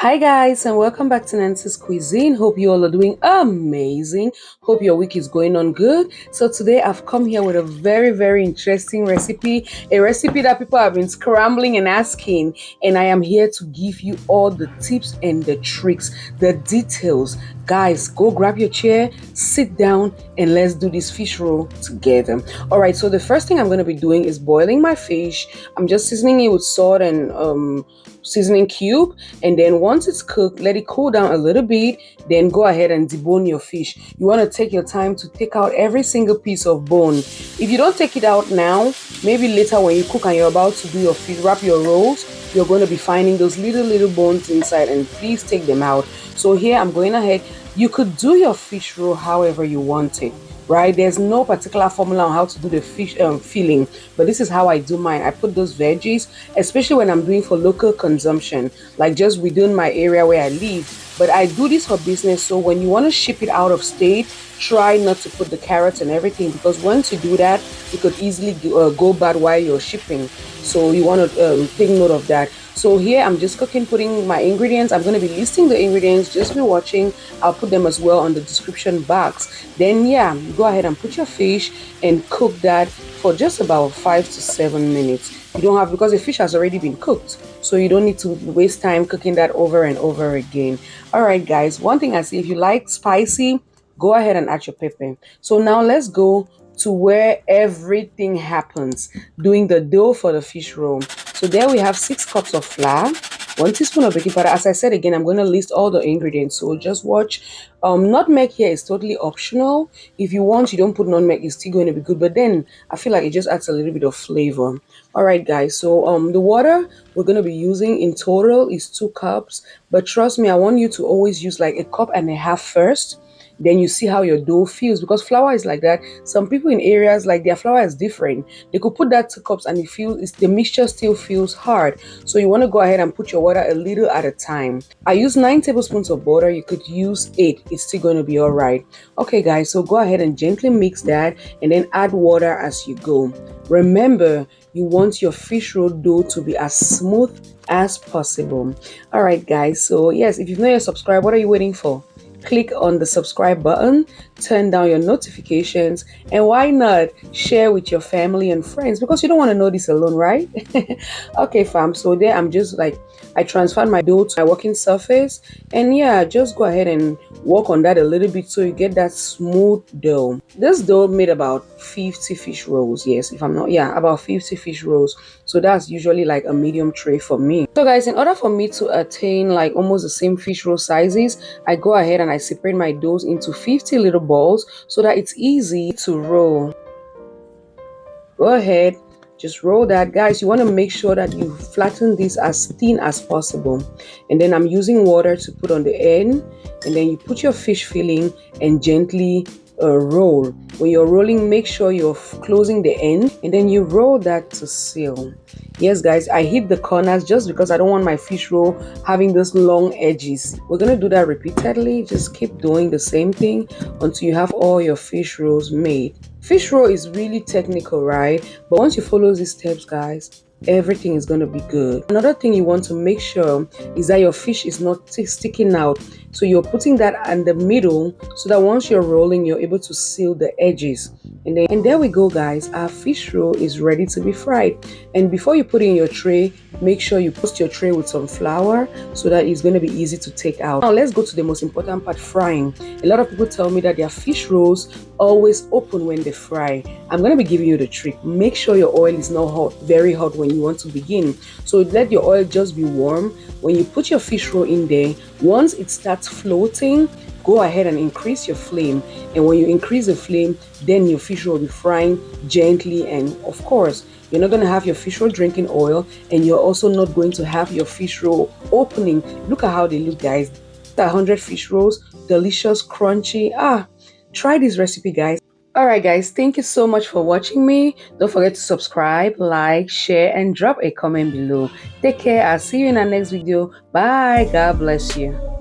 Hi guys, and welcome back to Nancy's Cuisine. Hope you all are doing amazing. Hope your week is going on good. So today I've come here with a very interesting recipe, a recipe that people have been scrambling and asking, and I am here to give you all the tips and the tricks, the details. Guys, go grab your chair, sit down, and let's do this fish roll together. All right, so the first thing I'm going to be doing is boiling my fish. I'm just seasoning it with salt and seasoning cube, and then once it's cooked, let it cool down a little bit, then go ahead and debone your fish. You want to take your time to take out every single piece of bone. If you don't take it out now, maybe later when you cook and you're about to do your fish, wrap your rolls, you're going to be finding those little bones inside, and please take them out. So here I'm going ahead. You could do your fish roll however you want it, right? There's no particular formula on how to do the fish filling, but this is how I do mine. I put those veggies, especially when I'm doing for local consumption, like just within my area where I live. But I do this for business, so when you want to ship it out of state, try not to put the carrots and everything, because once you do that, it could easily go bad while you're shipping. So you want to take note of that. So here I'm just putting my ingredients. I'm going to be listing the ingredients. Just be watching. I'll put them as well on the description box. Then yeah, go ahead and put your fish and cook that for just about 5 to 7 minutes. You don't have, because the fish has already been cooked, so you don't need to waste time cooking that over and over again. All right guys, one thing I say, if you like spicy, go ahead and add your pepper. So now let's go to where everything happens, doing the dough for the fish roll. So there we have 6 cups of flour, 1 teaspoon of baking powder. As I said again, I'm going to list all the ingredients, so just watch. Nutmeg here is totally optional. If you want, you don't put nutmeg, it's still going to be good, but then I feel like it just adds a little bit of flavor. All right guys, so the water we're going to be using in total is 2 cups, but trust me, I want you to always use like 1.5 cups first. Then you see how your dough feels, because flour is like that. Some people in areas, like, their flour is different. They could put that 2 cups and the mixture still feels hard. So you want to go ahead and put your water a little at a time. I use 9 tablespoons of butter. You could use 8. It's still going to be all right. Okay guys, so go ahead and gently mix that and then add water as you go. Remember, you want your fish roll dough to be as smooth as possible. All right guys, so yes, if you've not yet subscribed, what are you waiting for? Click on the subscribe button, turn down your notifications, and why not share with your family and friends, because you don't want to know this alone, right? Okay fam, so there I'm just like, I transferred my dough to my working surface, and yeah, just go ahead and work on that a little bit so you get that smooth dough. This dough made about 50 fish rolls, yes, if I'm not, yeah, about 50 fish rolls. So that's usually like a medium tray for me. So guys, in order for me to attain like almost the same fish roll sizes, I go ahead and I separate my doughs into 50 little balls so that it's easy to roll. Go ahead, just roll that. Guys, you want to make sure that you flatten this as thin as possible. And then I'm using water to put on the end, and then you put your fish filling and gently roll. When you're rolling, make sure you're closing the end, and then you roll that to seal. Yes guys, I hit the corners just because I don't want my fish roll having those long edges. We're going to do that repeatedly. Just keep doing the same thing until you have all your fish rolls made. Fish roll is really technical, right? But once you follow these steps, guys, everything is going to be good. Another thing you want to make sure is that your fish is not sticking out. So you're putting that in the middle so that once you're rolling, you're able to seal the edges. And there we go guys, our fish roll is ready to be fried. And before you put it in your tray, make sure you post your tray with some flour so that it's going to be easy to take out. Now let's go to the most important part, frying. A lot of people tell me that their fish rolls always open when they fry. I'm going to be giving you the trick. Make sure your oil is not hot, very hot when you want to begin. So let your oil just be warm. When you put your fish roll in there, once it starts floating, go ahead and increase your flame. And when you increase the flame, then your fish roll will be frying gently. And of course, you're not going to have your fish roll drinking oil, and you're also not going to have your fish roll opening. Look at how they look, guys. 100 fish rolls, delicious, crunchy. Try this recipe, guys. Alright guys, thank you so much for watching me. Don't forget to subscribe, like, share, and drop a comment below. Take care. I'll see you in our next video. Bye. God bless you.